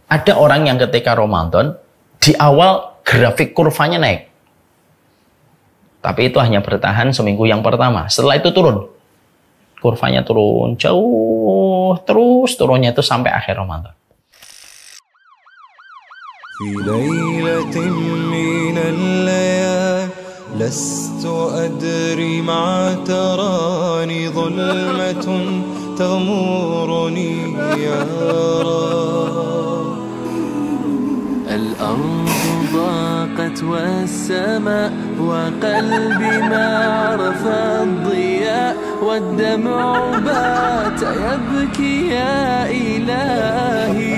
Ada orang yang ketika Ramadan, di awal grafik kurvanya naik. Tapi itu hanya bertahan seminggu yang pertama. Setelah itu turun. Kurvanya turun jauh, terus turunnya itu sampai akhir Ramadan. في ليلة من الليالي لست أدري ما تراني ظلمة تغمرني يا رب الأرض ضاقت والسماء وقلبي ما عرف الضياء والدمع بات يبكي يا إلهي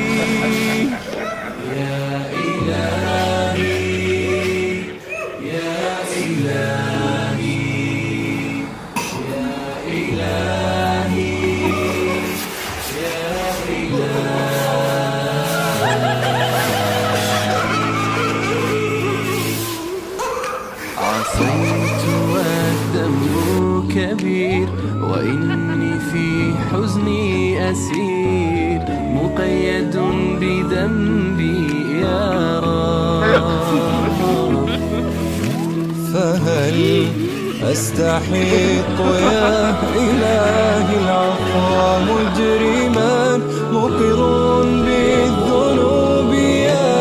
عصيت والذنب كبير وإني في حزني أسير مقيد بذنبي يا رب فهل أستحق يا إلهي العفو مجرما مقر بالذنوب يا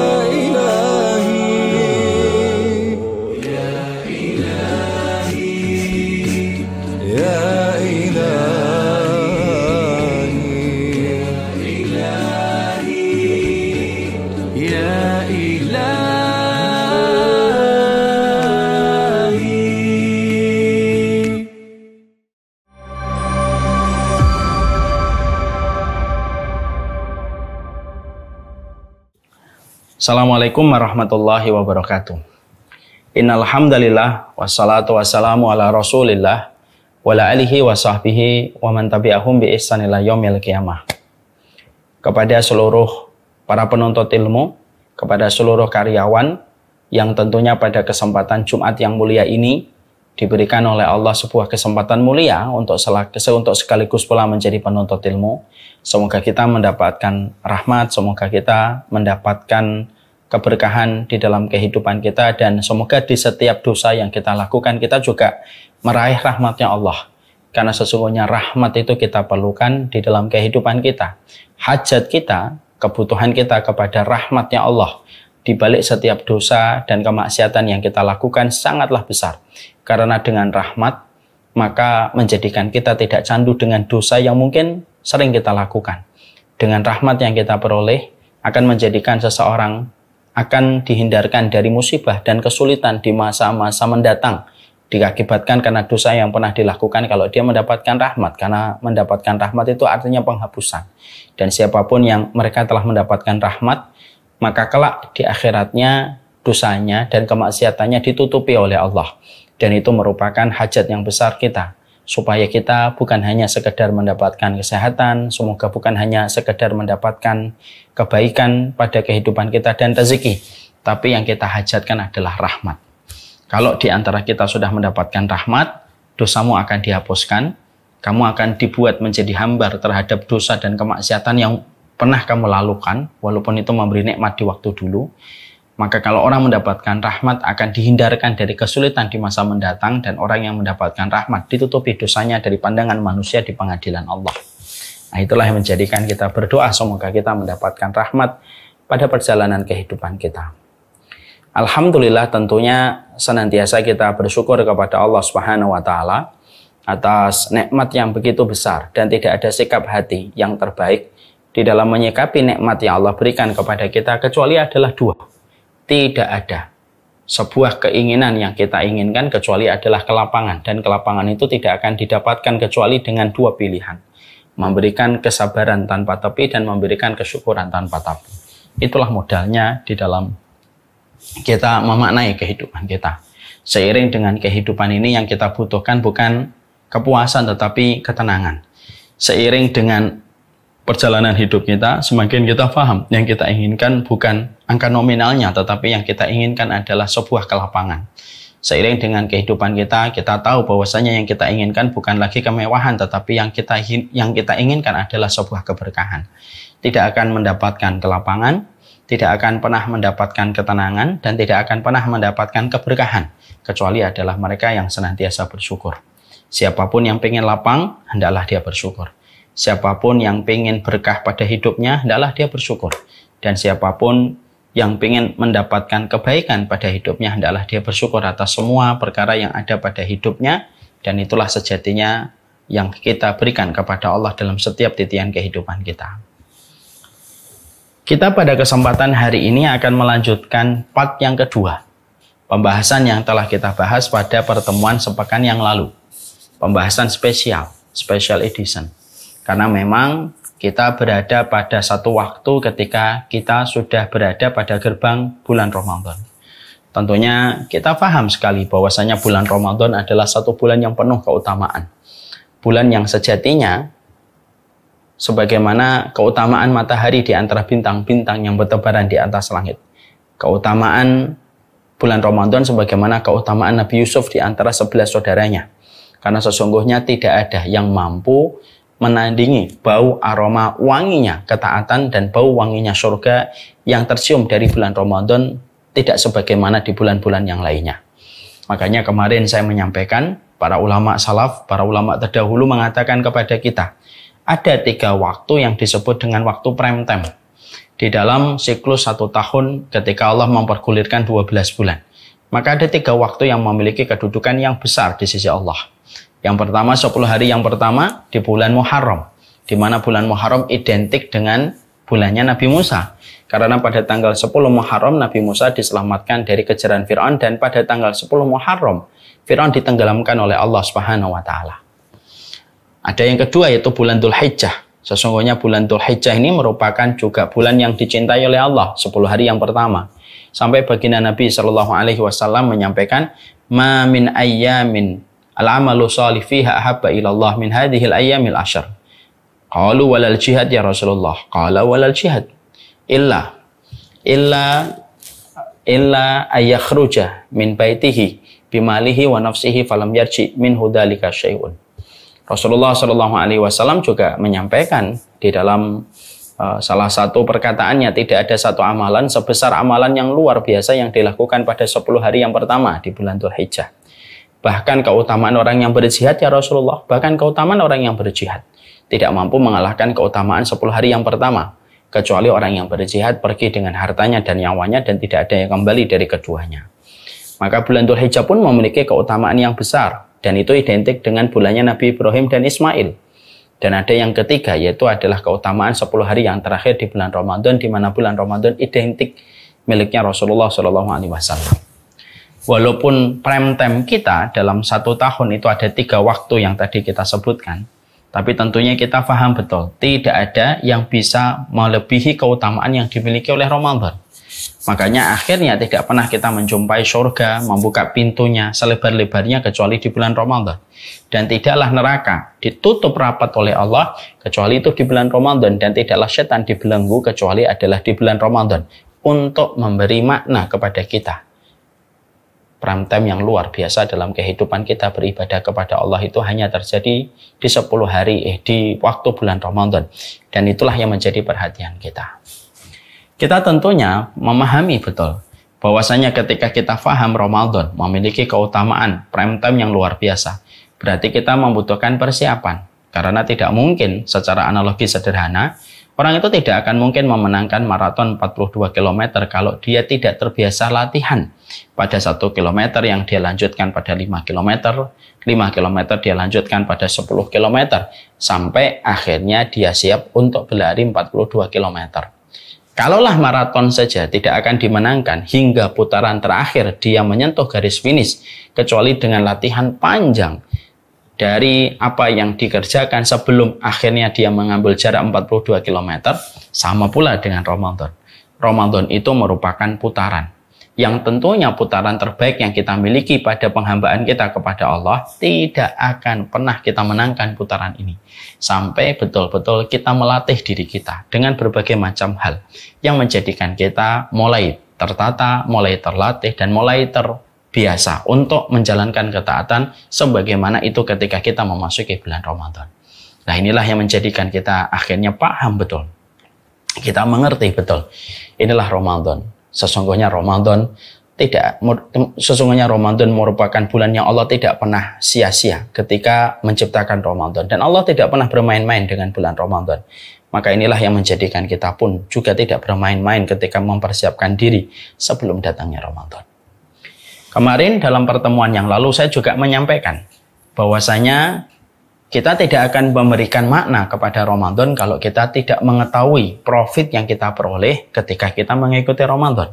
Assalamualaikum warahmatullahi wabarakatuh. Innal hamdalillah wassalatu wassalamu ala Rasulillah wa ala alihi wa sahbihi wa man tabi'ahum bi ihsan ila yaumil qiyamah. Kepada seluruh para penuntut ilmu, kepada seluruh karyawan yang tentunya pada kesempatan Jumat yang mulia ini diberikan oleh Allah sebuah kesempatan mulia untuk sekaligus pula menjadi penuntut ilmu. Semoga kita mendapatkan rahmat, semoga kita mendapatkan keberkahan di dalam kehidupan kita, dan semoga di setiap dosa yang kita lakukan kita juga meraih rahmatnya Allah. Karena sesungguhnya rahmat itu kita perlukan di dalam kehidupan kita. Hajat kita, kebutuhan kita kepada rahmatnya Allah di balik setiap dosa dan kemaksiatan yang kita lakukan sangatlah besar. Karena dengan rahmat, maka menjadikan kita tidak candu dengan dosa yang mungkin sering kita lakukan. Dengan rahmat yang kita peroleh, akan menjadikan seseorang akan dihindarkan dari musibah dan kesulitan di masa-masa mendatang, diakibatkan karena dosa yang pernah dilakukan kalau dia mendapatkan rahmat. Karena mendapatkan rahmat itu artinya penghapusan. Dan siapapun yang mereka telah mendapatkan rahmat, maka kelak di akhiratnya dosanya dan kemaksiatannya ditutupi oleh Allah. Dan itu merupakan hajat yang besar kita, supaya kita bukan hanya sekedar mendapatkan kesehatan, semoga bukan hanya sekedar mendapatkan kebaikan pada kehidupan kita dan rezeki, tapi yang kita hajatkan adalah rahmat. Kalau di antara kita sudah mendapatkan rahmat, dosamu akan dihapuskan, kamu akan dibuat menjadi hambar terhadap dosa dan kemaksiatan yang pernah kamu lakukan, walaupun itu memberi nikmat di waktu dulu. Maka kalau orang mendapatkan rahmat akan dihindarkan dari kesulitan di masa mendatang, dan orang yang mendapatkan rahmat ditutupi dosanya dari pandangan manusia di pengadilan Allah. Nah, itulah yang menjadikan kita berdoa semoga kita mendapatkan rahmat pada perjalanan kehidupan kita. Alhamdulillah, tentunya senantiasa kita bersyukur kepada Allah Subhanahu wa taala atas nikmat yang begitu besar, dan tidak ada sikap hati yang terbaik di dalam menyikapi nikmat yang Allah berikan kepada kita kecuali adalah dua. Tidak ada sebuah keinginan yang kita inginkan kecuali adalah kelapangan, dan kelapangan itu tidak akan didapatkan kecuali dengan dua pilihan: memberikan kesabaran tanpa tepi dan memberikan kesyukuran tanpa tapu. Itulah modalnya di dalam kita memaknai kehidupan kita. Seiring dengan kehidupan ini yang kita butuhkan bukan kepuasan tetapi ketenangan. Seiring dengan perjalanan hidup kita, semakin kita paham yang kita inginkan bukan angka nominalnya, tetapi yang kita inginkan adalah sebuah kelapangan. Seiring dengan kehidupan kita, kita tahu bahwasanya yang kita inginkan bukan lagi kemewahan, tetapi yang kita inginkan adalah sebuah keberkahan. Tidak akan mendapatkan kelapangan tidak akan pernah mendapatkan ketenangan dan tidak akan pernah mendapatkan keberkahan kecuali adalah mereka yang senantiasa bersyukur. Siapapun yang pengen lapang, hendaklah dia bersyukur. Siapapun yang pengen berkah pada hidupnya, hendaklah dia bersyukur. Dan siapapun yang pengen mendapatkan kebaikan pada hidupnya, hendaklah dia bersyukur atas semua perkara yang ada pada hidupnya. Dan itulah sejatinya yang kita berikan kepada Allah dalam setiap titian kehidupan kita. Kita pada kesempatan hari ini akan melanjutkan part yang kedua. Pembahasan yang telah kita bahas pada pertemuan sepekan yang lalu. Pembahasan spesial, special edition. Karena memang kita berada pada satu waktu ketika kita sudah berada pada gerbang bulan Ramadan. Tentunya kita paham sekali bahwasanya bulan Ramadan adalah satu bulan yang penuh keutamaan. Bulan yang sejatinya sebagaimana keutamaan matahari di antara bintang-bintang yang bertebaran di atas langit. Keutamaan bulan Ramadan sebagaimana keutamaan Nabi Yusuf di antara 11 saudaranya. Karena sesungguhnya tidak ada yang mampu menandingi bau aroma wanginya ketaatan dan bau wanginya surga yang tercium dari bulan Ramadan tidak sebagaimana di bulan-bulan yang lainnya. Makanya kemarin saya menyampaikan para ulama salaf, para ulama terdahulu mengatakan kepada kita ada 3 waktu yang disebut dengan waktu prime time di dalam siklus 1 tahun ketika Allah mempergulirkan 12 bulan. Maka ada 3 waktu yang memiliki kedudukan yang besar di sisi Allah. Yang pertama 10 hari yang pertama di bulan Muharram, di mana bulan Muharram identik dengan bulannya Nabi Musa. Karena pada tanggal 10 Muharram Nabi Musa diselamatkan dari kejaran Fir'aun dan pada tanggal 10 Muharram Fir'aun ditenggelamkan oleh Allah Subhanahu wa taala. Ada yang kedua yaitu bulan Dzulhijjah. Sesungguhnya bulan Dzulhijjah ini merupakan juga bulan yang dicintai oleh Allah, 10 hari yang pertama. Sampai baginda Nabi sallallahu alaihi wasallam menyampaikan, "Ma min ayyamin al-amalu shalih fiha ahabba ilallah min hadhil ayyamil ashr." Qalu walal jihad ya Rasulullah. Qala walal jihad illa ayakhruja min baitihi bimalihi wa nafsihi falam yarji min hudalika syai'un. Rasulullah sallallahu alaihi wasallam juga menyampaikan di dalam salah satu perkataannya, tidak ada satu amalan sebesar amalan yang luar biasa yang dilakukan pada 10 hari yang pertama di bulan Dzulhijjah. Bahkan keutamaan orang yang berjihad ya Rasulullah, bahkan keutamaan orang yang berjihad tidak mampu mengalahkan keutamaan 10 hari yang pertama. Kecuali orang yang berjihad pergi dengan hartanya dan nyawanya dan tidak ada yang kembali dari keduanya. Maka bulan Dzulhijjah pun memiliki keutamaan yang besar. Dan itu identik dengan bulannya Nabi Ibrahim dan Ismail. Dan ada yang ketiga yaitu adalah keutamaan 10 hari yang terakhir di bulan Ramadan, di mana bulan Ramadan identik miliknya Rasulullah SAW. Walaupun prime time kita dalam 1 tahun itu ada 3 waktu yang tadi kita sebutkan, tapi tentunya kita paham betul, tidak ada yang bisa melebihi keutamaan yang dimiliki oleh Ramadan. Makanya akhirnya tidak pernah kita menjumpai surga membuka pintunya selebar-lebarnya kecuali di bulan Ramadan. Dan tidaklah neraka ditutup rapat oleh Allah kecuali itu di bulan Ramadan. Dan tidaklah setan dibelenggu kecuali adalah di bulan Ramadan. Untuk memberi makna kepada kita. Prime time yang luar biasa dalam kehidupan kita beribadah kepada Allah itu hanya terjadi di 10 hari di waktu bulan Ramadan. Dan itulah yang menjadi perhatian kita. Kita tentunya memahami betul bahwasanya ketika kita faham Ramadan memiliki keutamaan prime time yang luar biasa, berarti kita membutuhkan persiapan. Karena tidak mungkin secara analogi sederhana, orang itu tidak akan mungkin memenangkan maraton 42 km kalau dia tidak terbiasa latihan pada 1 km yang dia lanjutkan pada 5 km, 5 km dia lanjutkan pada 10 km, sampai akhirnya dia siap untuk berlari 42 km. Kalaulah maraton saja tidak akan dimenangkan hingga putaran terakhir dia menyentuh garis finish, kecuali dengan latihan panjang dari apa yang dikerjakan sebelum akhirnya dia mengambil jarak 42 km, sama pula dengan Ramadan. Ramadan itu merupakan putaran. Yang tentunya putaran terbaik yang kita miliki pada penghambaan kita kepada Allah, tidak akan pernah kita menangkan putaran ini. Sampai betul-betul kita melatih diri kita dengan berbagai macam hal yang menjadikan kita mulai tertata, mulai terlatih, dan mulai terbiasa untuk menjalankan ketaatan sebagaimana itu ketika kita memasuki bulan Ramadan. Nah, inilah yang menjadikan kita akhirnya paham betul kita mengerti betul. Inilah Ramadan. Sesungguhnya Ramadan merupakan bulan yang Allah tidak pernah sia-sia ketika menciptakan Ramadan. Dan Allah tidak pernah bermain-main dengan bulan Ramadan. Maka inilah yang menjadikan kita pun juga tidak bermain-main ketika mempersiapkan diri sebelum datangnya Ramadan. Kemarin dalam pertemuan yang lalu saya juga menyampaikan bahwasanya kita tidak akan memberikan makna kepada Ramadan kalau kita tidak mengetahui profit yang kita peroleh ketika kita mengikuti Ramadan.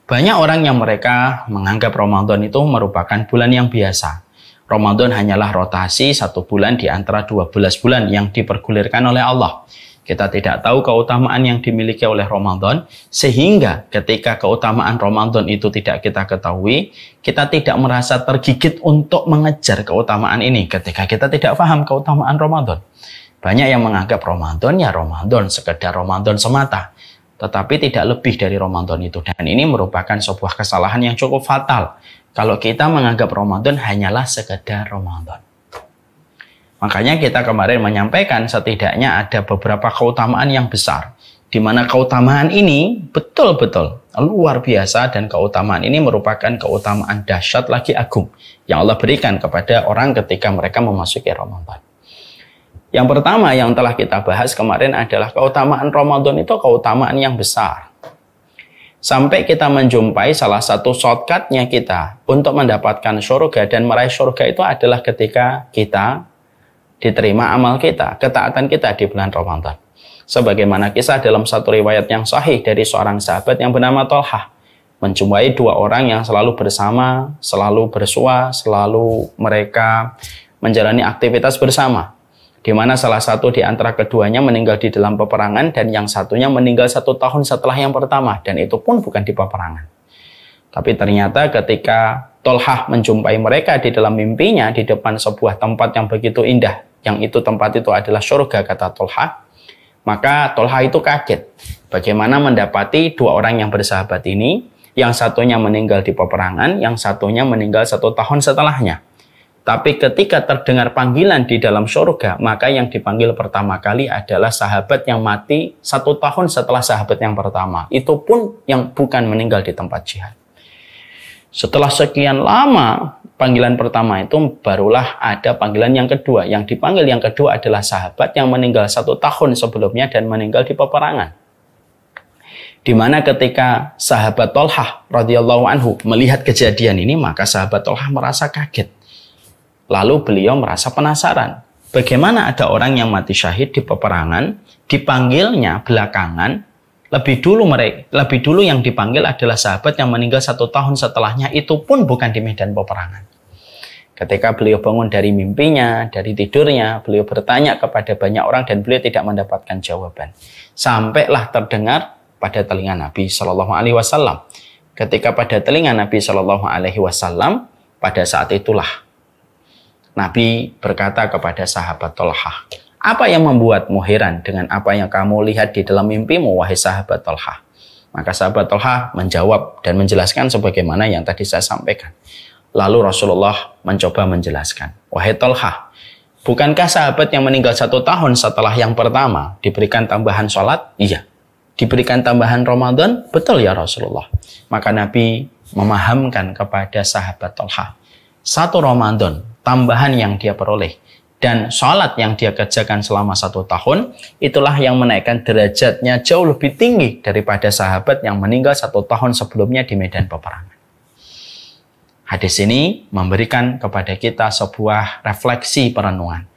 Banyak orang yang mereka menganggap Ramadan itu merupakan bulan yang biasa. Ramadan hanyalah rotasi 1 bulan di antara 12 bulan yang dipergulirkan oleh Allah. Kita tidak tahu keutamaan yang dimiliki oleh Ramadan, sehingga ketika keutamaan Ramadan itu tidak kita ketahui, kita tidak merasa tergigit untuk mengejar keutamaan ini ketika kita tidak paham keutamaan Ramadan. Banyak yang menganggap Ramadan ya Ramadan, sekedar Ramadan semata, tetapi tidak lebih dari Ramadan itu. Dan ini merupakan sebuah kesalahan yang cukup fatal kalau kita menganggap Ramadan hanyalah sekedar Ramadan. Makanya kita kemarin menyampaikan setidaknya ada beberapa keutamaan yang besar, di mana keutamaan ini betul-betul luar biasa, dan keutamaan ini merupakan keutamaan dahsyat lagi agung yang Allah berikan kepada orang ketika mereka memasuki Ramadan. Yang pertama yang telah kita bahas kemarin adalah keutamaan Ramadan itu keutamaan yang besar. Sampai kita menjumpai salah satu shortcutnya kita untuk mendapatkan surga dan meraih surga itu adalah ketika kita diterima amal kita, ketaatan kita di bulan Ramadan. Sebagaimana kisah dalam satu riwayat yang sahih dari seorang sahabat yang bernama Thalhah, menjumpai 2 orang yang selalu bersama, selalu bersua, selalu mereka menjalani aktivitas bersama, di mana salah satu di antara keduanya meninggal di dalam peperangan dan yang satunya meninggal 1 tahun setelah yang pertama, dan itu pun bukan di peperangan. Tapi ternyata ketika Thalhah menjumpai mereka di dalam mimpinya di depan sebuah tempat yang begitu indah, yang itu tempat itu adalah surga, kata Thalhah, maka Thalhah itu kaget bagaimana mendapati 2 orang yang bersahabat ini, yang satunya meninggal di peperangan, yang satunya meninggal 1 tahun setelahnya. Tapi ketika terdengar panggilan di dalam surga, maka yang dipanggil pertama kali adalah sahabat yang mati 1 tahun setelah sahabat yang pertama. Itu pun yang bukan meninggal di tempat jihad. Setelah sekian lama panggilan pertama itu, barulah ada panggilan yang kedua. Yang dipanggil yang kedua adalah sahabat yang meninggal 1 tahun sebelumnya dan meninggal di peperangan. Di mana ketika sahabat Thalhah radhiyallahu anhu melihat kejadian ini, maka sahabat Thalhah merasa kaget. Lalu beliau merasa penasaran, bagaimana ada orang yang mati syahid di peperangan, dipanggilnya belakangan. Lebih dulu yang dipanggil adalah sahabat yang meninggal 1 tahun setelahnya, itu pun bukan di medan peperangan. Ketika beliau bangun dari mimpinya, dari tidurnya, beliau bertanya kepada banyak orang dan beliau tidak mendapatkan jawaban. Sampailah terdengar pada telinga Nabi Shallallahu Alaihi Wasallam. Ketika pada telinga Nabi Shallallahu Alaihi Wasallam, pada saat itulah Nabi berkata kepada sahabat Thalhah, apa yang membuatmu heran dengan apa yang kamu lihat di dalam mimpimu, wahai sahabat Thalhah? Maka sahabat Thalhah menjawab dan menjelaskan sebagaimana yang tadi saya sampaikan. Lalu Rasulullah mencoba menjelaskan, wahai Thalhah, bukankah sahabat yang meninggal 1 tahun setelah yang pertama diberikan tambahan sholat? Iya. Diberikan tambahan Ramadan? Betul ya Rasulullah. Maka Nabi memahamkan kepada sahabat Thalhah, 1 Ramadan tambahan yang dia peroleh dan sholat yang dia kerjakan selama 1 tahun, itulah yang menaikkan derajatnya jauh lebih tinggi daripada sahabat yang meninggal 1 tahun sebelumnya di medan peperangan. Hadis ini memberikan kepada kita sebuah refleksi perenungan.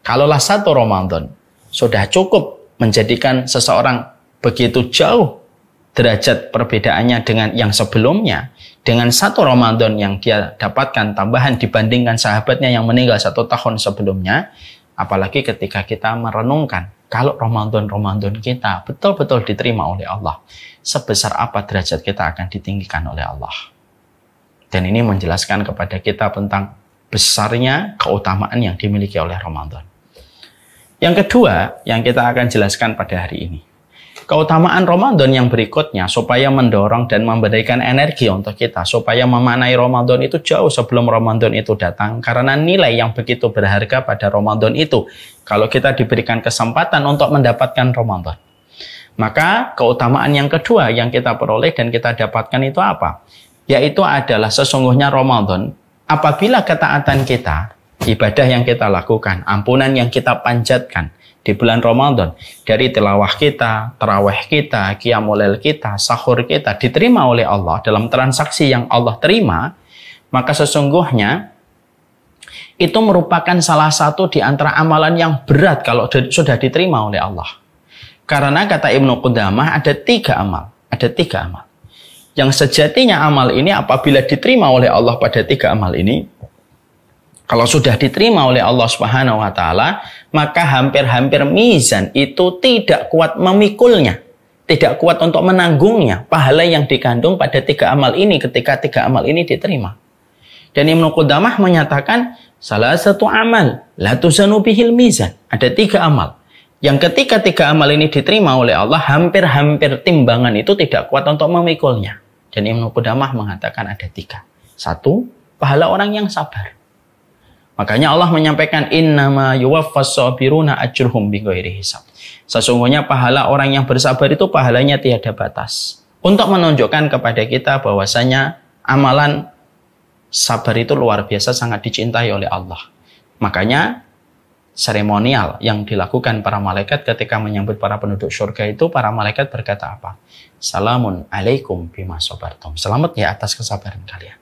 Kalaulah 1 Ramadan sudah cukup menjadikan seseorang begitu jauh derajat perbedaannya dengan yang sebelumnya, dengan 1 Ramadan yang dia dapatkan tambahan dibandingkan sahabatnya yang meninggal 1 tahun sebelumnya, apalagi ketika kita merenungkan kalau Ramadan kita betul-betul diterima oleh Allah, sebesar apa derajat kita akan ditinggikan oleh Allah. Dan ini menjelaskan kepada kita tentang besarnya keutamaan yang dimiliki oleh Ramadan. Yang kedua yang kita akan jelaskan pada hari ini, keutamaan Ramadan yang berikutnya supaya mendorong dan memberikan energi untuk kita supaya memaknai Ramadan itu jauh sebelum Ramadan itu datang, karena nilai yang begitu berharga pada Ramadan itu kalau kita diberikan kesempatan untuk mendapatkan Ramadan. Maka keutamaan yang kedua yang kita peroleh dan kita dapatkan itu apa? Yaitu adalah sesungguhnya Ramadan, apabila ketaatan kita, ibadah yang kita lakukan, ampunan yang kita panjatkan di bulan Ramadan, dari tilawah kita, tarawih kita, qiyamul lail kita, sahur kita, diterima oleh Allah dalam transaksi yang Allah terima, maka sesungguhnya itu merupakan salah satu di antara amalan yang berat kalau sudah diterima oleh Allah. Karena kata Ibnu Qudamah ada 3 amal. Ada 3 amal. Yang sejatinya amal ini apabila diterima oleh Allah pada 3 amal ini, kalau sudah diterima oleh Allah Subhanahu wa taala, maka hampir-hampir mizan itu tidak kuat memikulnya, tidak kuat untuk menanggungnya pahala yang dikandung pada 3 amal ini ketika 3 amal ini diterima. Dan Ibnu Qudamah menyatakan salah satu amal la tuzanu bihil mizan. Ada 3 amal yang ketika 3 amal ini diterima oleh Allah, hampir-hampir timbangan itu tidak kuat untuk memikulnya. Dan Ibnu Qudamah mengatakan ada 3. 1, pahala orang yang sabar. Makanya Allah menyampaikan innama yuwaffas sabiruna ajruhum bighairi hisab. Sesungguhnya pahala orang yang bersabar itu pahalanya tiada batas. Untuk menunjukkan kepada kita bahwasanya amalan sabar itu luar biasa sangat dicintai oleh Allah. Makanya seremonial yang dilakukan para malaikat ketika menyambut para penduduk surga itu, para malaikat berkata apa? Salamun alaikum bima sabartum. Selamat ya atas kesabaran kalian.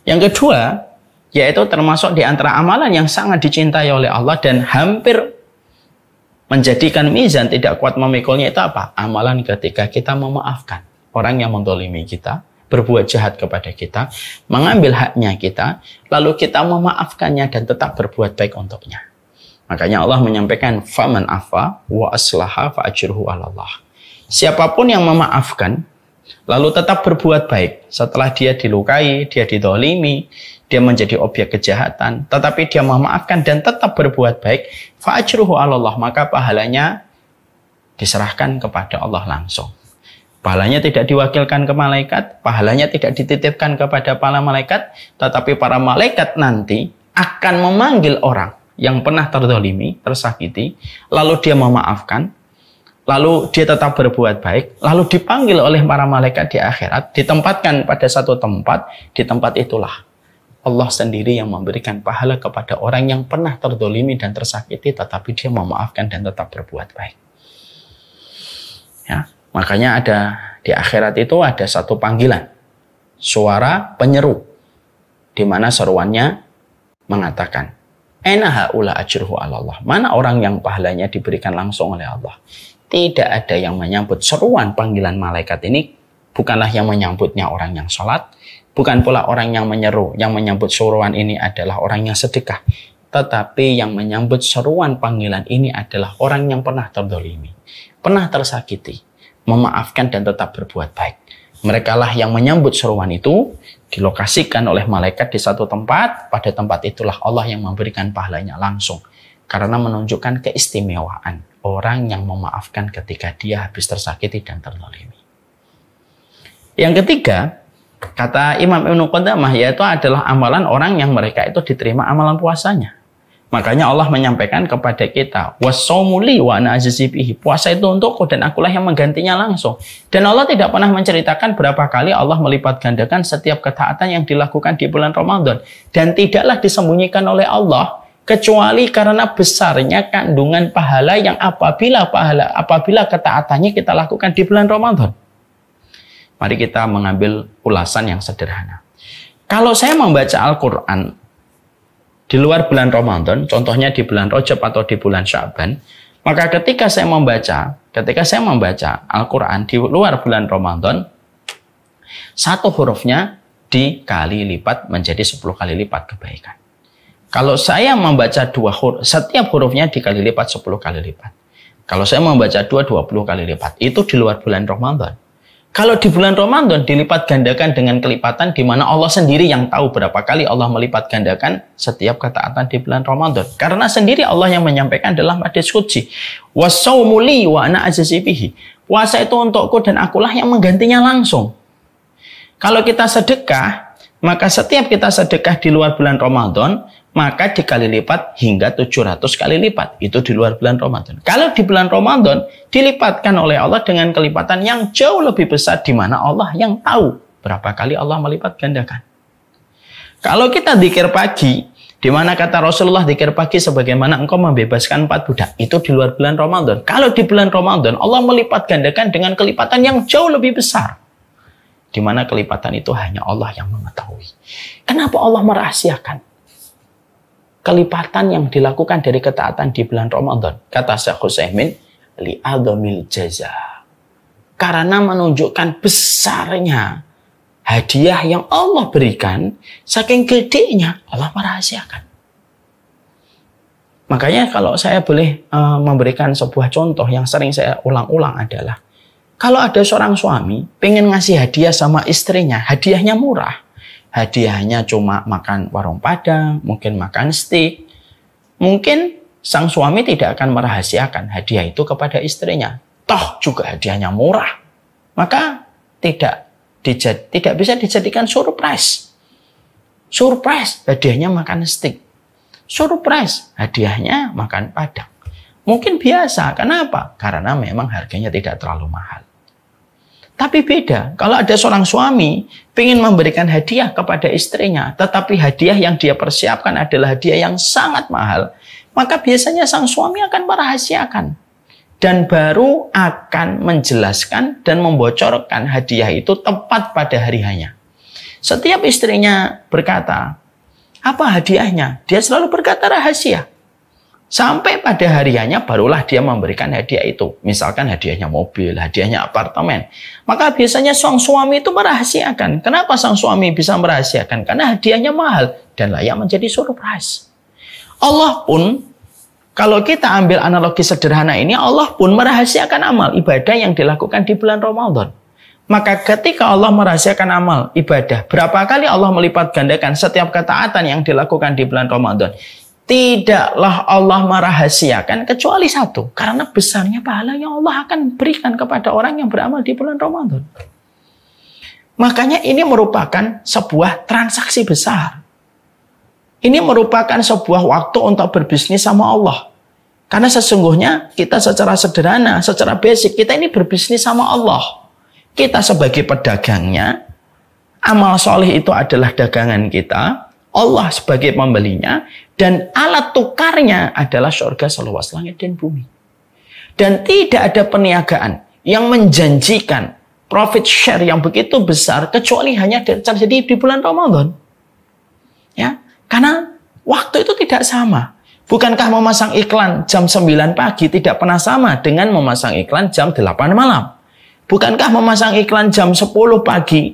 Yang kedua, yaitu termasuk di antara amalan yang sangat dicintai oleh Allah dan hampir menjadikan mizan tidak kuat memikulnya itu apa? Amalan ketika kita memaafkan orang yang menzalimi kita, berbuat jahat kepada kita, mengambil haknya kita, lalu kita memaafkannya dan tetap berbuat baik untuknya. Makanya Allah menyampaikan faman afa wa aslaha fa ajruhu 'ala Allah. Siapapun yang memaafkan lalu tetap berbuat baik setelah dia dilukai, dia didolimi, dia menjadi objek kejahatan, tetapi dia memaafkan dan tetap berbuat baik, fa ajruhu 'ala Allah, maka pahalanya diserahkan kepada Allah langsung. Pahalanya tidak diwakilkan ke malaikat, pahalanya tidak dititipkan kepada para malaikat, tetapi para malaikat nanti akan memanggil orang yang pernah terzalimi, tersakiti, lalu dia memaafkan, lalu dia tetap berbuat baik, lalu dipanggil oleh para malaikat di akhirat, ditempatkan pada satu tempat, di tempat itulah Allah sendiri yang memberikan pahala kepada orang yang pernah terzalimi dan tersakiti, tetapi dia memaafkan dan tetap berbuat baik. Ya, makanya ada di akhirat itu ada satu panggilan, suara penyeru, di mana seruannya mengatakan, Aina haula ajruhu 'ala Allah. Mana orang yang pahalanya diberikan langsung oleh Allah? Tidak ada yang menyambut seruan panggilan malaikat ini, bukanlah yang menyambutnya orang yang sholat, bukan pula orang yang menyeru, yang menyambut seruan ini adalah orang yang sedekah, tetapi yang menyambut seruan panggilan ini adalah orang yang pernah terzalimi, pernah tersakiti, memaafkan dan tetap berbuat baik. Merekalah yang menyambut seruan itu, dilokasikan oleh malaikat di satu tempat, pada tempat itulah Allah yang memberikan pahalanya langsung. Karena menunjukkan keistimewaan orang yang memaafkan ketika dia habis tersakiti dan terzalimi. Yang ketiga, kata Imam Ibnu Qudamah, yaitu adalah amalan orang yang mereka itu diterima amalan puasanya. Makanya Allah menyampaikan kepada kita, was-shaumu li wa ana ajzi bihi. Puasa itu untukku dan akulah yang menggantinya langsung. Dan Allah tidak pernah menceritakan berapa kali Allah melipat gandakan setiap ketaatan yang dilakukan di bulan Ramadan. Dan tidaklah disembunyikan oleh Allah kecuali karena besarnya kandungan pahala yang apabila ketaatannya kita lakukan di bulan Ramadan. Mari kita mengambil ulasan yang sederhana. Kalau saya membaca Al-Quran di luar bulan Ramadan, contohnya di bulan Rajab atau di bulan Sya'ban, maka ketika saya membaca Al-Quran di luar bulan Ramadan, satu hurufnya dikali lipat menjadi 10 kali lipat kebaikan. Kalau saya membaca setiap hurufnya dikali lipat 10 kali lipat. Kalau saya membaca 20 kali lipat, itu di luar bulan Ramadan. Kalau di bulan Ramadan dilipat gandakan dengan kelipatan di mana Allah sendiri yang tahu berapa kali Allah melipat gandakan setiap ketaatan di bulan Ramadan. Karena sendiri Allah yang menyampaikan dalam hadis qudsi, was-shaumu li wa ana ajzi bihi. Puasa itu untukku dan akulah yang menggantinya langsung. Kalau kita sedekah, maka setiap kita sedekah di luar bulan Ramadan, maka dikali lipat hingga 700 kali lipat. Itu di luar bulan Ramadan. Kalau di bulan Ramadan, dilipatkan oleh Allah dengan kelipatan yang jauh lebih besar, di mana Allah yang tahu berapa kali Allah melipat gandakan. Kalau kita dzikir pagi, di mana kata Rasulullah dzikir pagi sebagaimana engkau membebaskan 4 budak, itu di luar bulan Ramadan. Kalau di bulan Ramadan, Allah melipat gandakan dengan kelipatan yang jauh lebih besar, di mana kelipatan itu hanya Allah yang mengetahui. Kenapa Allah merahasiakan kelipatan yang dilakukan dari ketaatan di bulan Ramadan? Kata Syekh Utsaimin, li'adzamil jaza. Karena menunjukkan besarnya hadiah yang Allah berikan, saking gedenya Allah merahasiakan. Makanya kalau saya boleh memberikan sebuah contoh yang sering saya ulang-ulang adalah, kalau ada seorang suami pengen ngasih hadiah sama istrinya, hadiahnya murah. Hadiahnya cuma makan warung Padang, mungkin makan steak. Mungkin sang suami tidak akan merahasiakan hadiah itu kepada istrinya. Toh juga hadiahnya murah. Maka tidak bisa dijadikan surprise. Surprise, hadiahnya makan steak. Surprise, hadiahnya makan Padang. Mungkin biasa, kenapa? Karena memang harganya tidak terlalu mahal. Tapi beda, kalau ada seorang suami ingin memberikan hadiah kepada istrinya, tetapi hadiah yang dia persiapkan adalah hadiah yang sangat mahal, maka biasanya sang suami akan merahasiakan. Dan baru akan menjelaskan dan membocorkan hadiah itu tepat pada hari hanya. Setiap istrinya berkata, apa hadiahnya? Dia selalu berkata rahasia. Sampai pada hariannya barulah dia memberikan hadiah itu. Misalkan hadiahnya mobil, hadiahnya apartemen. Maka biasanya sang suami itu merahasiakan. Kenapa sang suami bisa merahasiakan? Karena hadiahnya mahal dan layak menjadi surprise. Allah pun, kalau kita ambil analogi sederhana ini, Allah pun merahasiakan amal ibadah yang dilakukan di bulan Ramadan. Maka ketika Allah merahasiakan amal ibadah, berapa kali Allah melipat gandakan setiap ketaatan yang dilakukan di bulan Ramadan? Tidaklah Allah merahasiakan kecuali satu. Karena besarnya pahala yang Allah akan berikan kepada orang yang beramal di bulan Ramadan. Makanya ini merupakan sebuah transaksi besar. Ini merupakan sebuah waktu untuk berbisnis sama Allah. Karena sesungguhnya kita secara sederhana, secara basic, kita ini berbisnis sama Allah. Kita sebagai pedagangnya, amal soleh itu adalah dagangan kita, Allah sebagai pembelinya, dan alat tukarnya adalah surga seluas langit dan bumi. Dan tidak ada perniagaan yang menjanjikan profit share yang begitu besar kecuali hanya terjadi di bulan Ramadan. Ya, karena waktu itu tidak sama. Bukankah memasang iklan jam 9 pagi tidak pernah sama dengan memasang iklan jam 8 malam? Bukankah memasang iklan jam 10 pagi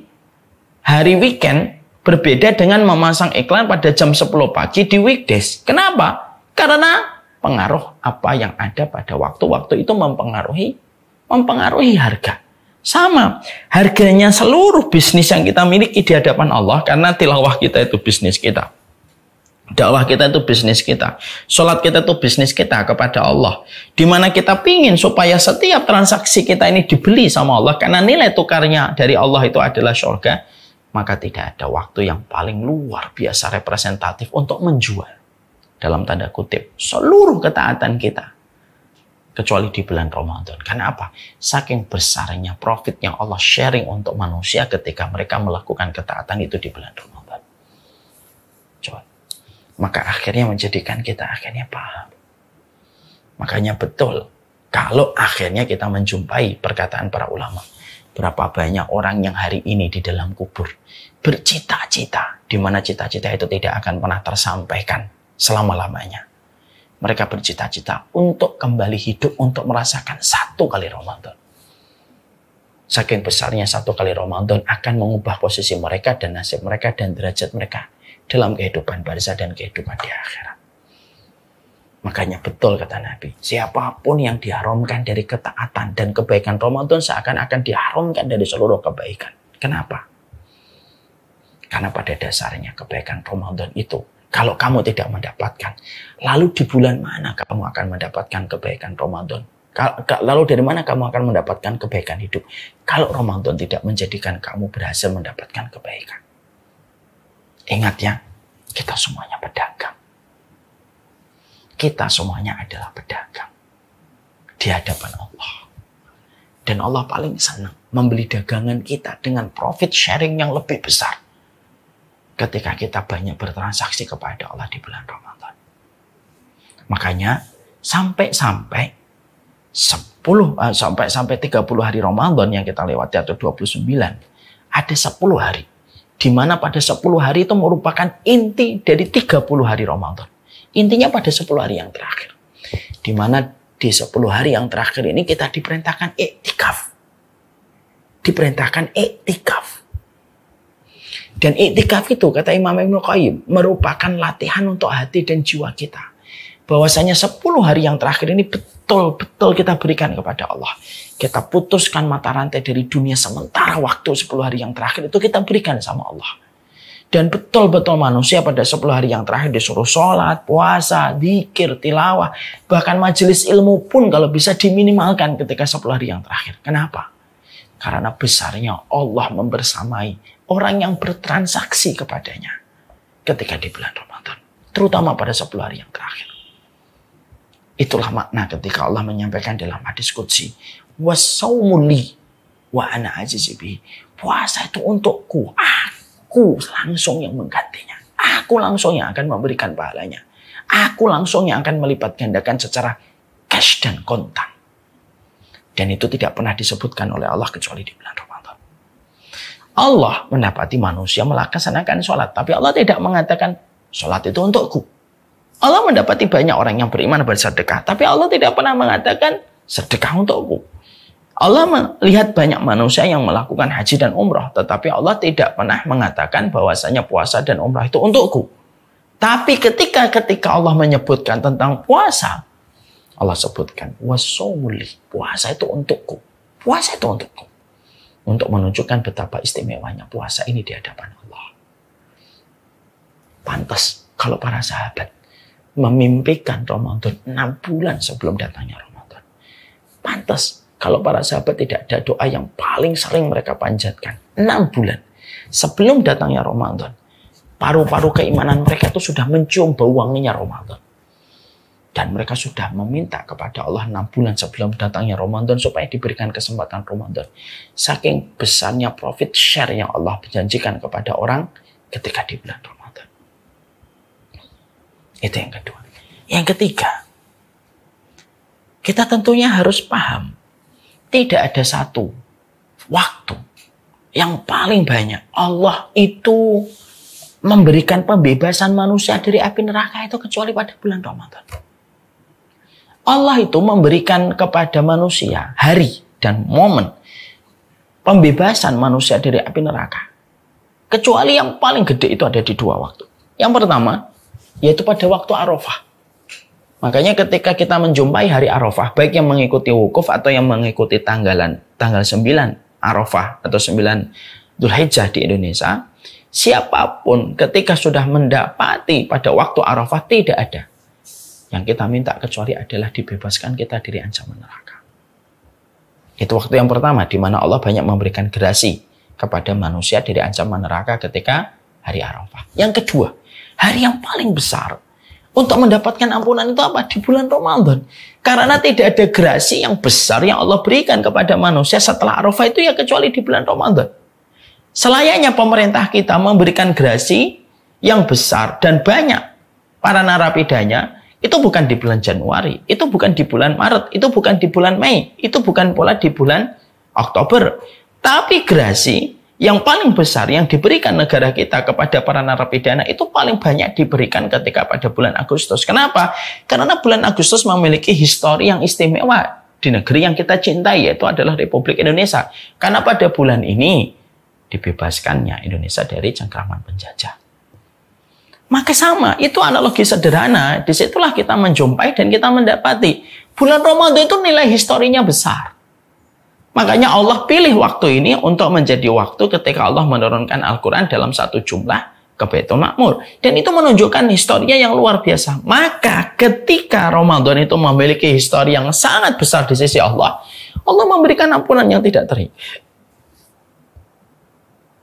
hari weekend berbeda dengan memasang iklan pada jam 10 pagi di weekdays? Kenapa? Karena pengaruh apa yang ada pada waktu-waktu itu mempengaruhi harga. Sama, harganya seluruh bisnis yang kita miliki di hadapan Allah, karena tilawah kita itu bisnis kita. Dakwah kita itu bisnis kita. Sholat kita itu bisnis kita kepada Allah. Dimana kita pingin supaya setiap transaksi kita ini dibeli sama Allah. Karena nilai tukarnya dari Allah itu adalah surga. Maka tidak ada waktu yang paling luar biasa representatif untuk menjual. Dalam tanda kutip. Seluruh ketaatan kita. Kecuali di bulan Ramadan. Karena apa? Saking besarnya profit yang Allah sharing untuk manusia ketika mereka melakukan ketaatan itu di bulan Ramadan. Coba. Maka akhirnya menjadikan kita akhirnya paham. Makanya betul, kalau akhirnya kita menjumpai perkataan para ulama, berapa banyak orang yang hari ini di dalam kubur bercita-cita, di mana cita-cita itu tidak akan pernah tersampaikan selama-lamanya. Mereka bercita-cita untuk kembali hidup, untuk merasakan satu kali Ramadan. Saking besarnya satu kali Ramadan akan mengubah posisi mereka dan nasib mereka dan derajat mereka dalam kehidupan barzah dan kehidupan di akhirat. Makanya betul kata Nabi, siapapun yang diharamkan dari ketaatan dan kebaikan Ramadan seakan-akan diharamkan dari seluruh kebaikan. Kenapa? Karena pada dasarnya kebaikan Ramadan itu, kalau kamu tidak mendapatkan, lalu di bulan mana kamu akan mendapatkan kebaikan Ramadan? Lalu dari mana kamu akan mendapatkan kebaikan hidup? Kalau Ramadan tidak menjadikan kamu berhasil mendapatkan kebaikan. Ingat ya, kita semuanya pedagang. kita semuanya adalah pedagang di hadapan Allah. Dan Allah paling senang membeli dagangan kita dengan profit sharing yang lebih besar ketika kita banyak bertransaksi kepada Allah di bulan Ramadan. Makanya sampai 30 hari Ramadan yang kita lewati atau 29, ada 10 hari di mana pada 10 hari itu merupakan inti dari 30 hari Ramadan. Intinya pada 10 hari yang terakhir. Di mana di 10 hari yang terakhir ini kita diperintahkan iktikaf. Diperintahkan iktikaf. Dan iktikaf itu kata Imam Ibnu Qayyim merupakan latihan untuk hati dan jiwa kita. Bahwasanya 10 hari yang terakhir ini betul-betul kita berikan kepada Allah. Kita putuskan mata rantai dari dunia sementara waktu 10 hari yang terakhir itu kita berikan sama Allah. Dan betul-betul manusia pada 10 hari yang terakhir disuruh sholat, puasa, zikir, tilawah. Bahkan majelis ilmu pun kalau bisa diminimalkan ketika 10 hari yang terakhir. Kenapa? Karena besarnya Allah membersamai orang yang bertransaksi kepadanya ketika di bulan Ramadan. Terutama pada 10 hari yang terakhir. Itulah makna ketika Allah menyampaikan dalam hadis qudsi. Wasaumuli wa ana ajizibi. Puasa itu untukku. Aku langsung yang menggantinya. Aku langsung yang akan memberikan pahalanya. Aku langsung yang akan melipat gandakan secara cash dan kontan. Dan itu tidak pernah disebutkan oleh Allah kecuali di bulan Ramadan. Allah mendapati manusia melaksanakan sholat. Tapi Allah tidak mengatakan sholat itu untukku. Allah mendapati banyak orang yang beriman bersedekah. Tapi Allah tidak pernah mengatakan sedekah untukku. Allah melihat banyak manusia yang melakukan haji dan umrah. Tetapi Allah tidak pernah mengatakan bahwasanya puasa dan umrah itu untukku. Tapi ketika Allah menyebutkan tentang puasa, Allah sebutkan wasaumuli. Puasa itu untukku. Puasa itu untukku. Untuk menunjukkan betapa istimewanya puasa ini di hadapan Allah. Pantas kalau para sahabat memimpikan Ramadan 6 bulan sebelum datangnya Ramadan. Pantas kalau para sahabat tidak ada doa yang paling sering mereka panjatkan. 6 bulan sebelum datangnya Ramadan. Paru-paru keimanan mereka itu sudah mencium bau wanginya Ramadan. Dan mereka sudah meminta kepada Allah 6 bulan sebelum datangnya Ramadan supaya diberikan kesempatan Ramadan. Saking besarnya profit share yang Allah janjikan kepada orang ketika di bulan Ramadan. Itu yang kedua. Yang ketiga, kita tentunya harus paham. Tidak ada satu waktu yang paling banyak Allah itu memberikan pembebasan manusia dari api neraka itu kecuali pada bulan Ramadan. Allah itu memberikan kepada manusia hari dan momen pembebasan manusia dari api neraka. Kecuali yang paling gede itu ada di 2 waktu. Yang pertama, yaitu pada waktu Arafah. Makanya ketika kita menjumpai hari Arafah, baik yang mengikuti wukuf atau yang mengikuti tanggal 9 Arafah atau 9 Dzulhijjah di Indonesia, siapapun ketika sudah mendapati pada waktu Arafah tidak ada yang kita minta kecuali adalah dibebaskan kita dari ancaman neraka. Itu waktu yang pertama di mana Allah banyak memberikan gerasi kepada manusia dari ancaman neraka ketika hari Arafah. Yang kedua, hari yang paling besar untuk mendapatkan ampunan itu apa? Di bulan Ramadan. Karena tidak ada gerasi yang besar yang Allah berikan kepada manusia setelah Arafah itu ya kecuali di bulan Ramadan. Selayaknya pemerintah kita memberikan gerasi yang besar dan banyak para narapidanya itu bukan di bulan Januari, itu bukan di bulan Maret, itu bukan di bulan Mei, itu bukan pula di bulan Oktober. Tapi gerasi yang paling besar yang diberikan negara kita kepada para narapidana itu paling banyak diberikan ketika pada bulan Agustus. Kenapa? Karena bulan Agustus memiliki histori yang istimewa di negeri yang kita cintai, yaitu adalah Republik Indonesia. Karena pada bulan ini dibebaskannya Indonesia dari cengkraman penjajah. Maka sama, itu analogi sederhana. Disitulah kita menjumpai dan kita mendapati bulan Ramadan itu nilai historinya besar. Makanya Allah pilih waktu ini untuk menjadi waktu ketika Allah menurunkan Al-Quran dalam satu jumlah ke Baitul Ma'mur. Dan itu menunjukkan historinya yang luar biasa. Maka ketika Ramadan itu memiliki histori yang sangat besar di sisi Allah, Allah memberikan ampunan yang tidak terhingga.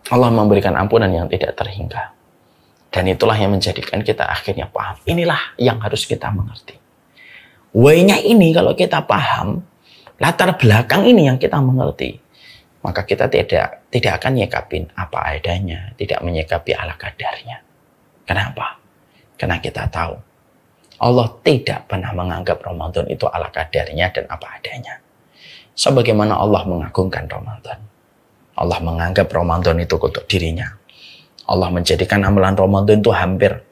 Allah memberikan ampunan yang tidak terhingga. Dan itulah yang menjadikan kita akhirnya paham. Inilah yang harus kita mengerti. Way-nya ini kalau kita paham, latar belakang ini yang kita mengerti, maka kita tidak akan nyikapin apa adanya, tidak menyikapi ala kadarnya. Kenapa? Karena kita tahu Allah tidak pernah menganggap Ramadan itu ala kadarnya dan apa adanya. Sebagaimana Allah mengagungkan Ramadan. Allah menganggap Ramadan itu untuk dirinya. Allah menjadikan amalan Ramadan itu hampir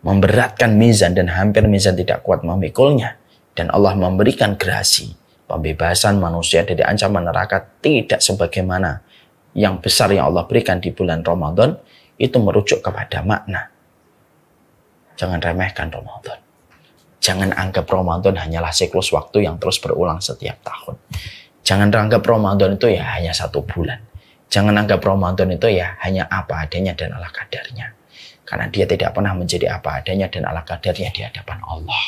memberatkan mizan dan hampir mizan tidak kuat memikulnya. Dan Allah memberikan gerasi, pembebasan manusia dari ancaman neraka tidak sebagaimana yang besar yang Allah berikan di bulan Ramadan. Itu merujuk kepada makna. Jangan remehkan Ramadan. Jangan anggap Ramadan hanyalah siklus waktu yang terus berulang setiap tahun. Jangan anggap Ramadan itu ya hanya 1 bulan. Jangan anggap Ramadan itu ya hanya apa adanya dan ala kadarnya. Karena dia tidak pernah menjadi apa adanya dan ala kadarnya di hadapan Allah.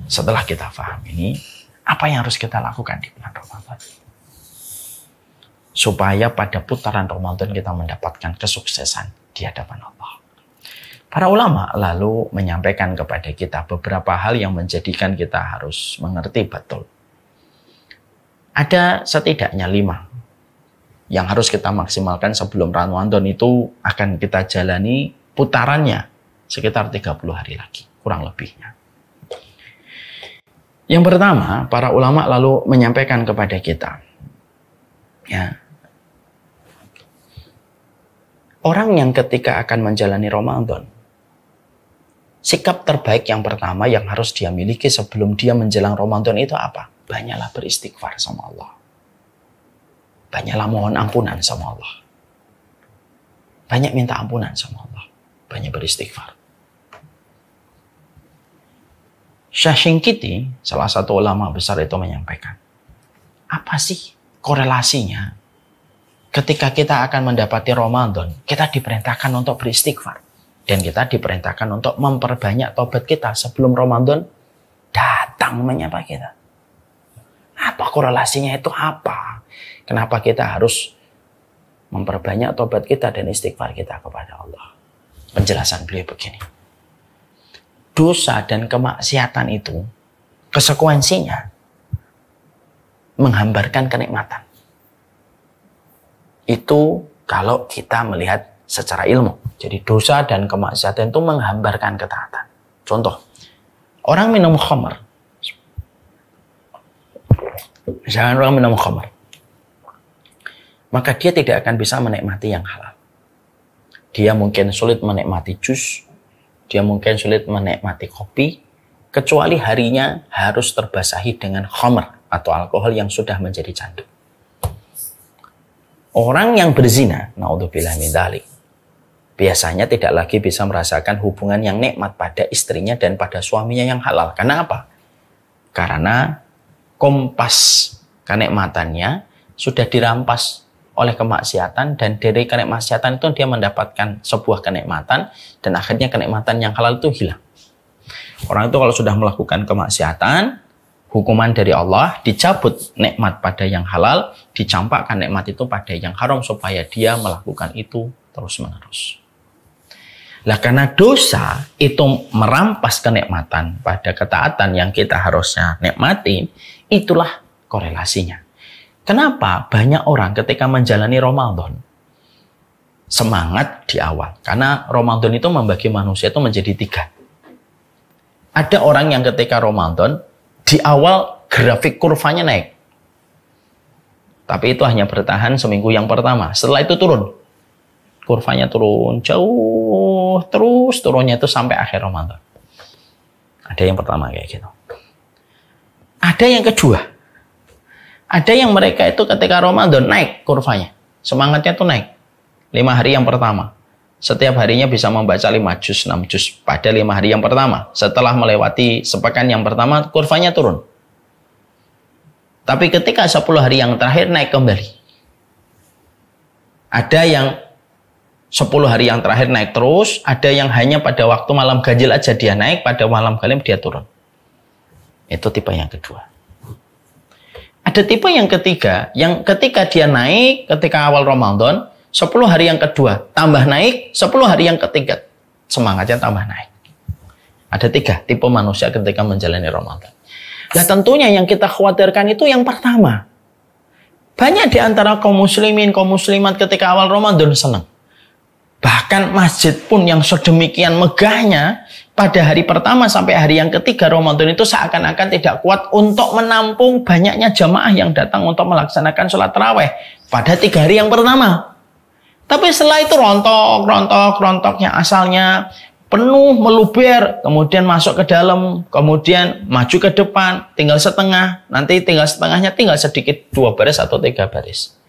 Setelah kita paham ini, apa yang harus kita lakukan di bulan Ramadan? Supaya pada putaran Ramadan kita mendapatkan kesuksesan di hadapan Allah. Para ulama lalu menyampaikan kepada kita beberapa hal yang menjadikan kita harus mengerti betul. Ada setidaknya 5 yang harus kita maksimalkan sebelum Ramadan itu akan kita jalani putarannya sekitar 30 hari lagi, kurang lebihnya. Yang pertama, para ulama lalu menyampaikan kepada kita, ya, orang yang ketika akan menjalani Ramadan, sikap terbaik yang pertama yang harus dia miliki sebelum dia menjelang Ramadan itu apa? Banyaklah beristighfar sama Allah. Banyaklah mohon ampunan sama Allah. Banyak minta ampunan sama Allah. Banyak beristighfar. Syekh Shinqiti, salah satu ulama besar itu menyampaikan, apa sih korelasinya ketika kita akan mendapati Ramadan, kita diperintahkan untuk beristighfar. Dan kita diperintahkan untuk memperbanyak tobat kita sebelum Ramadan datang menyapa kita. Apa korelasinya itu apa? Kenapa kita harus memperbanyak tobat kita dan istighfar kita kepada Allah? Penjelasan beliau begini. Dosa dan kemaksiatan itu konsekuensinya menghambarkan kenikmatan. Itu kalau kita melihat secara ilmu. Jadi dosa dan kemaksiatan itu menghambarkan ketaatan. Contoh, orang minum khamr. Misalkan orang minum khamr, maka dia tidak akan bisa menikmati yang halal. Dia mungkin sulit menikmati jus, dia mungkin sulit menikmati kopi, kecuali harinya harus terbasahi dengan khamr atau alkohol yang sudah menjadi candu. Orang yang berzina, naudzubillah min dzalik, biasanya tidak lagi bisa merasakan hubungan yang nikmat pada istrinya dan pada suaminya yang halal. Karena apa? Karena kompas kenikmatannya sudah dirampas oleh kemaksiatan, dan dari kenikmaksiatan itu dia mendapatkan sebuah kenikmatan, dan akhirnya kenikmatan yang halal itu hilang. Orang itu kalau sudah melakukan kemaksiatan, hukuman dari Allah, dicabut nikmat pada yang halal, dicampakkan nikmat itu pada yang haram supaya dia melakukan itu terus-menerus. Lah karena dosa itu merampas kenikmatan pada ketaatan yang kita harusnya nikmatin, itulah korelasinya. Kenapa banyak orang ketika menjalani Ramadan semangat di awal? Karena Ramadan itu membagi manusia itu menjadi 3. Ada orang yang ketika Ramadan di awal grafik kurvanya naik. Tapi itu hanya bertahan seminggu yang pertama. Setelah itu turun. Kurvanya turun jauh, terus turunnya itu sampai akhir Ramadan. Ada yang pertama kayak gitu. Ada yang kedua. Ada yang mereka itu ketika Ramadan naik kurvanya. Semangatnya tuh naik. 5 hari yang pertama. Setiap harinya bisa membaca 5 juz, 6 juz pada 5 hari yang pertama. Setelah melewati sepekan yang pertama, kurvanya turun. Tapi ketika 10 hari yang terakhir naik kembali. Ada yang 10 hari yang terakhir naik terus, ada yang hanya pada waktu malam ganjil aja dia naik, pada malam galim dia turun. Itu tipe yang kedua. Ada tipe yang ketiga, yang ketika dia naik, ketika awal Ramadan, 10 hari yang kedua tambah naik, 10 hari yang ketiga semangatnya tambah naik. Ada 3 tipe manusia ketika menjalani Ramadan. Nah tentunya yang kita khawatirkan itu yang pertama. Banyak di antara kaum muslimin, kaum muslimat ketika awal Ramadan senang. Bahkan masjid pun yang sedemikian megahnya, pada hari pertama sampai hari yang ketiga Ramadan itu seakan-akan tidak kuat untuk menampung banyaknya jamaah yang datang untuk melaksanakan sholat tarawih pada 3 hari yang pertama. Tapi setelah itu rontoknya asalnya penuh meluber, kemudian masuk ke dalam, kemudian maju ke depan, tinggal setengah, nanti tinggal setengahnya tinggal sedikit 2 baris atau 3 baris.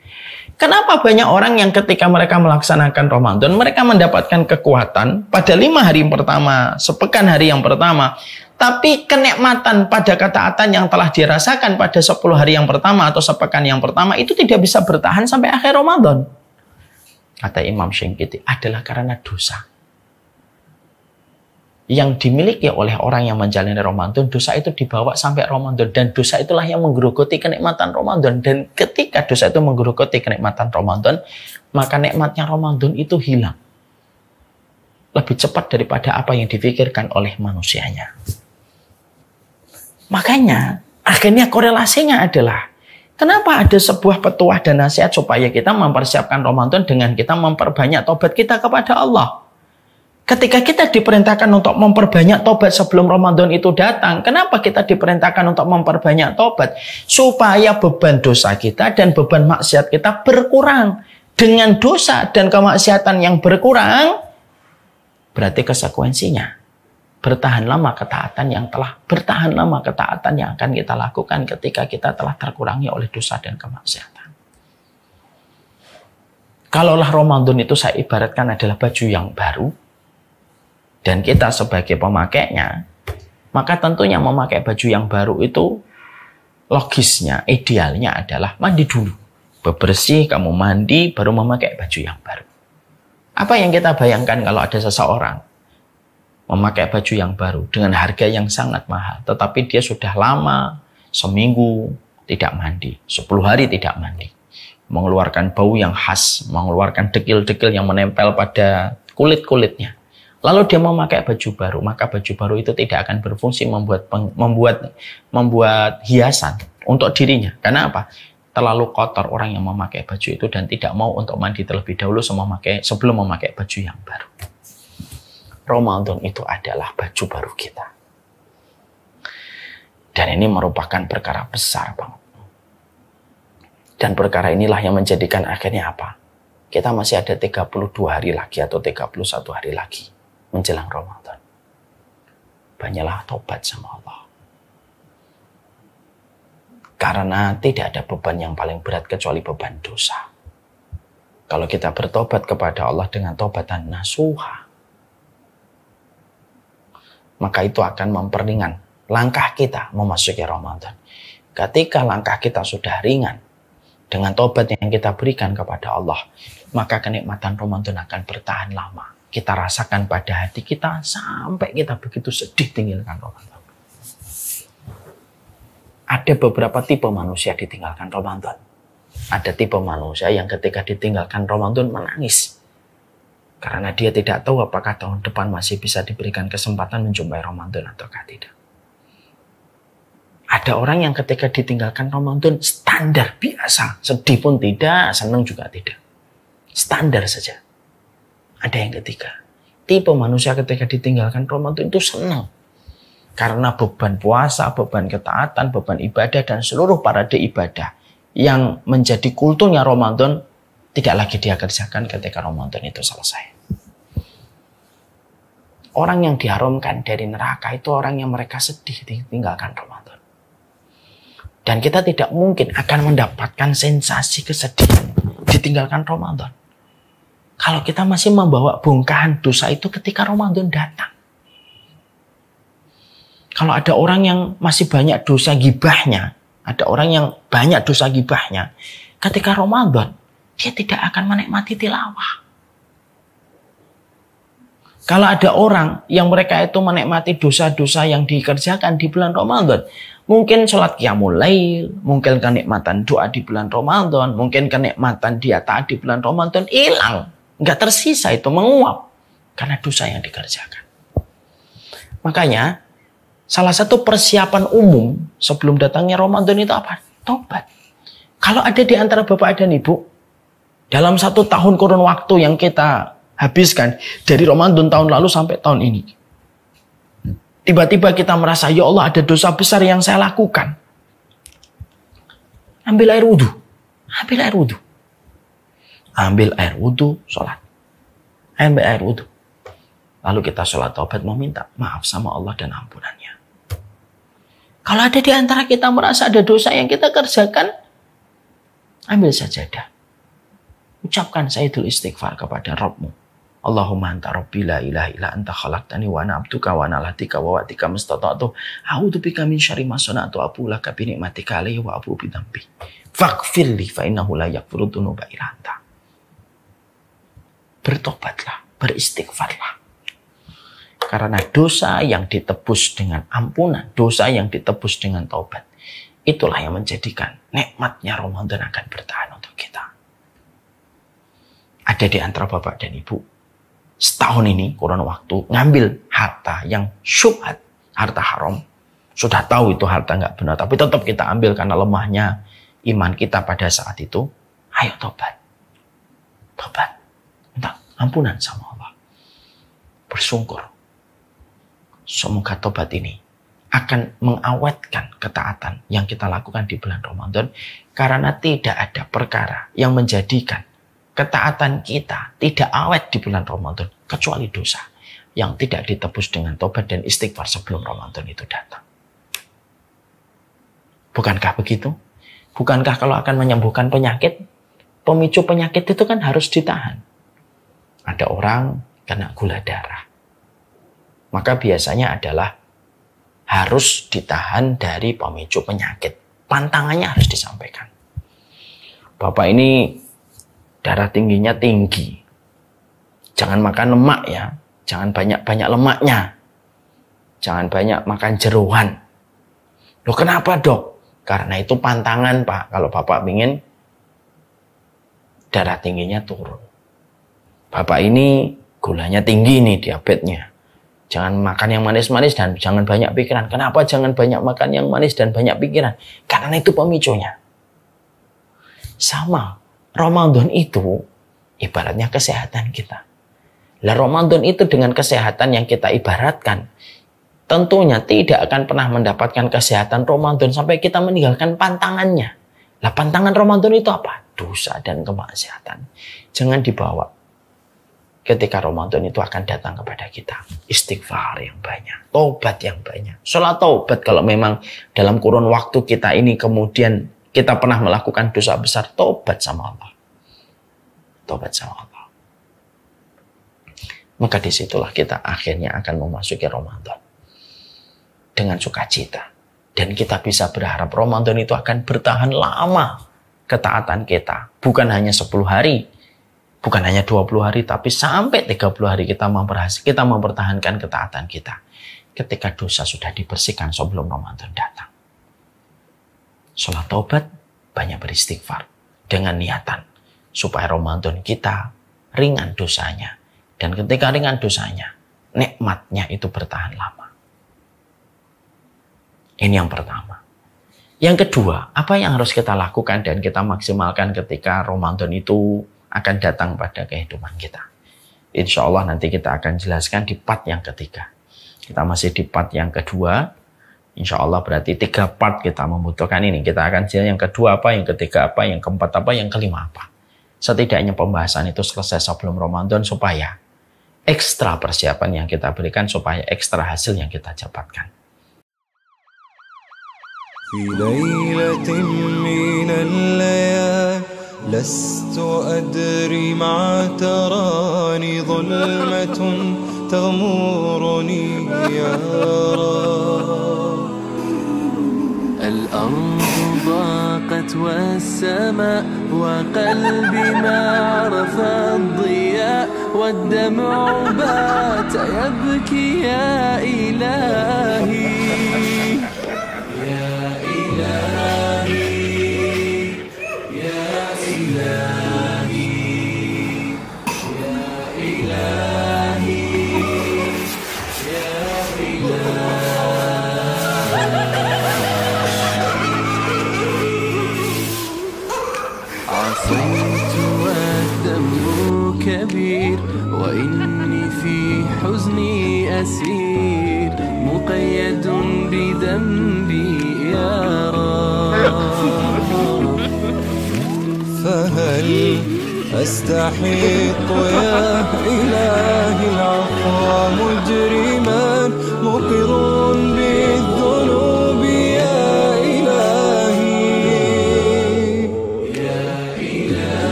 Kenapa banyak orang yang ketika mereka melaksanakan Ramadan, mereka mendapatkan kekuatan pada 5 hari yang pertama, sepekan hari yang pertama, tapi kenikmatan pada ketaatan yang telah dirasakan pada 10 hari yang pertama atau sepekan yang pertama itu tidak bisa bertahan sampai akhir Ramadan. Kata Imam Syinqiti, adalah karena dosa yang dimiliki oleh orang yang menjalani Ramadan. Dosa itu dibawa sampai Ramadan, dan dosa itulah yang menggerogoti kenikmatan Ramadan. Dan ketika dosa itu menggerogoti kenikmatan Ramadan, maka nikmatnya Ramadan itu hilang lebih cepat daripada apa yang difikirkan oleh manusianya. Makanya akhirnya korelasinya adalah kenapa ada sebuah petuah dan nasihat supaya kita mempersiapkan Ramadan dengan kita memperbanyak tobat kita kepada Allah. Ketika kita diperintahkan untuk memperbanyak tobat sebelum Ramadan itu datang, kenapa kita diperintahkan untuk memperbanyak tobat? Supaya beban dosa kita dan beban maksiat kita berkurang. Dengan dosa dan kemaksiatan yang berkurang, berarti konsekuensinya bertahan lama ketaatan yang akan kita lakukan ketika kita telah terkurangi oleh dosa dan kemaksiatan. Kalaulah Ramadan itu saya ibaratkan adalah baju yang baru, dan kita sebagai pemakainya, maka tentunya memakai baju yang baru itu logisnya, idealnya adalah mandi dulu. Bebersih, kamu mandi, baru memakai baju yang baru. Apa yang kita bayangkan kalau ada seseorang memakai baju yang baru dengan harga yang sangat mahal, tetapi dia sudah lama, seminggu tidak mandi, 10 hari tidak mandi, mengeluarkan bau yang khas, mengeluarkan dekil-dekil yang menempel pada kulit-kulitnya. Lalu dia memakai baju baru, maka baju baru itu tidak akan berfungsi membuat hiasan untuk dirinya. Karena apa? Terlalu kotor orang yang memakai baju itu dan tidak mau untuk mandi terlebih dahulu sebelum memakai baju yang baru. Ramadan itu adalah baju baru kita. Dan ini merupakan perkara besar banget. Dan perkara inilah yang menjadikan akhirnya apa? Kita masih ada 32 hari lagi atau 31 hari lagi menjelang Ramadan. Banyaklah tobat sama Allah. Karena tidak ada beban yang paling berat kecuali beban dosa. Kalau kita bertobat kepada Allah dengan tobatan nasuha, maka itu akan memperingan langkah kita memasuki Ramadan. Ketika langkah kita sudah ringan dengan tobat yang kita berikan kepada Allah, maka kenikmatan Ramadan akan bertahan lama. Kita rasakan pada hati kita sampai kita begitu sedih tinggalkan Ramadan. Ada beberapa tipe manusia ditinggalkan Ramadan. Ada tipe manusia yang ketika ditinggalkan Ramadan menangis. Karena dia tidak tahu apakah tahun depan masih bisa diberikan kesempatan menjumpai Ramadan ataukah tidak. Ada orang yang ketika ditinggalkan Ramadan standar biasa. Sedih pun tidak, senang juga tidak. Standar saja. Ada yang ketiga, tipe manusia ketika ditinggalkan Ramadan itu senang. Karena beban puasa, beban ketaatan, beban ibadah, dan seluruh parade ibadah yang menjadi kulturnya Ramadan tidak lagi dia kerjakan ketika Ramadan itu selesai. Orang yang diharamkan dari neraka itu orang yang mereka sedih ditinggalkan Ramadan. Dan kita tidak mungkin akan mendapatkan sensasi kesedihan ditinggalkan Ramadan kalau kita masih membawa bongkahan dosa itu ketika Ramadan datang. Kalau ada orang yang masih banyak dosa gibahnya, ada orang yang banyak dosa gibahnya, ketika Ramadan, dia tidak akan menikmati tilawah. Kalau ada orang yang mereka itu menikmati dosa-dosa yang dikerjakan di bulan Ramadan, mungkin sholat qiyamul lail, mungkin kenikmatan doa di bulan Ramadan, mungkin kenikmatan dia taat di bulan Ramadan hilang. Nggak tersisa itu, menguap karena dosa yang dikerjakan. Makanya salah satu persiapan umum sebelum datangnya Ramadan itu apa? Tobat. Kalau ada di antara bapak dan ibu, dalam 1 tahun kurun waktu yang kita habiskan dari Ramadan tahun lalu sampai tahun ini, tiba-tiba kita merasa, ya Allah ada dosa besar yang saya lakukan. Ambil air wudhu. Ambil air wudhu. Ambil air wudhu, sholat. Ambil air wudhu. Lalu kita sholat taubat meminta maaf sama Allah dan ampunannya. Kalau ada di antara kita merasa ada dosa yang kita kerjakan, ambil sajadah. Ucapkan sayyidul istighfar kepada Rabbmu. Allahumma anta rabbi la ilaha illa anta khalaqtani wa ana abduka wa ana latika wa watika mustata'tu a'udzu bika min syarri ma sana'tu abu laka bi ni'matika alayya wa abu bi dzambi faghfirli fa innahu la yaghfiru dzunuba illa anta. Bertobatlah, beristighfarlah. Karena dosa yang ditebus dengan ampunan, dosa yang ditebus dengan taubat, itulah yang menjadikan nikmatnya Ramadan akan bertahan untuk kita. Ada di antara bapak dan ibu, setahun ini kurun waktu ngambil harta yang syubhat, harta haram. Sudah tahu itu harta nggak benar, tapi tetap kita ambil karena lemahnya iman kita pada saat itu. Ayo tobat. Tobat. Minta ampunan sama Allah. Bersungkur. Semoga tobat ini akan mengawetkan ketaatan yang kita lakukan di bulan Ramadan. Karena tidak ada perkara yang menjadikan ketaatan kita tidak awet di bulan Ramadan kecuali dosa yang tidak ditebus dengan tobat dan istighfar sebelum Ramadan itu datang. Bukankah begitu? Bukankah kalau akan menyembuhkan penyakit, pemicu penyakit itu kan harus ditahan? Ada orang kena gula darah, maka biasanya adalah harus ditahan dari pemicu penyakit. Pantangannya harus disampaikan. Bapak ini darah tingginya tinggi. Jangan makan lemak ya. Jangan banyak-banyak lemaknya. Jangan banyak makan jeroan. Loh kenapa dok? Karena itu pantangan Pak. Kalau Bapak ingin darah tingginya turun. Bapak ini gulanya tinggi nih, diabetesnya. Jangan makan yang manis-manis dan jangan banyak pikiran. Kenapa jangan banyak makan yang manis dan banyak pikiran? Karena itu pemicunya. Sama, Ramadan itu ibaratnya kesehatan kita. Lah Ramadan itu dengan kesehatan yang kita ibaratkan, tentunya tidak akan pernah mendapatkan kesehatan Ramadan sampai kita meninggalkan pantangannya. Lah pantangan Ramadan itu apa? Dosa dan kemaksiatan. Jangan dibawa. Ketika Ramadan itu akan datang kepada kita. Istighfar yang banyak. Taubat yang banyak. Sholat taubat kalau memang dalam kurun waktu kita ini kemudian kita pernah melakukan dosa besar. Taubat sama Allah. Taubat sama Allah. Maka disitulah kita akhirnya akan memasuki Ramadan. Dengan sukacita. Dan kita bisa berharap Ramadan itu akan bertahan lama. Ketaatan kita. Bukan hanya 10 hari. Bukan hanya 20 hari, tapi sampai 30 hari kita mempertahankan ketaatan kita. Ketika dosa sudah dibersihkan sebelum Ramadan datang. Sholat taubat, banyak beristighfar. Dengan niatan. Supaya Ramadan kita ringan dosanya. Dan ketika ringan dosanya, nikmatnya itu bertahan lama. Ini yang pertama. Yang kedua, apa yang harus kita lakukan dan kita maksimalkan ketika Ramadan itu akan datang pada kehidupan kita. Insya Allah nanti kita akan jelaskan di part yang ketiga. Kita masih di part yang kedua. Insya Allah berarti 3 part kita membutuhkan ini. Kita akan jelaskan yang kedua apa, yang ketiga apa, yang keempat apa, yang kelima apa. Setidaknya pembahasan itu selesai sebelum Ramadan supaya ekstra persiapan yang kita berikan, supaya ekstra hasil yang kita dapatkan. في ليلة من الليالي لست أدري ما تراني ظلمة تغمرني يا رب الأرض ضاقت والسماء وقلبي ما عرف الضياء والدمع بات يبكي يا إلهي كبير، وإني في حزني أسير مقيد بذنبي يا رب. فهل أستحق يا إلهي العفو مجرما مقر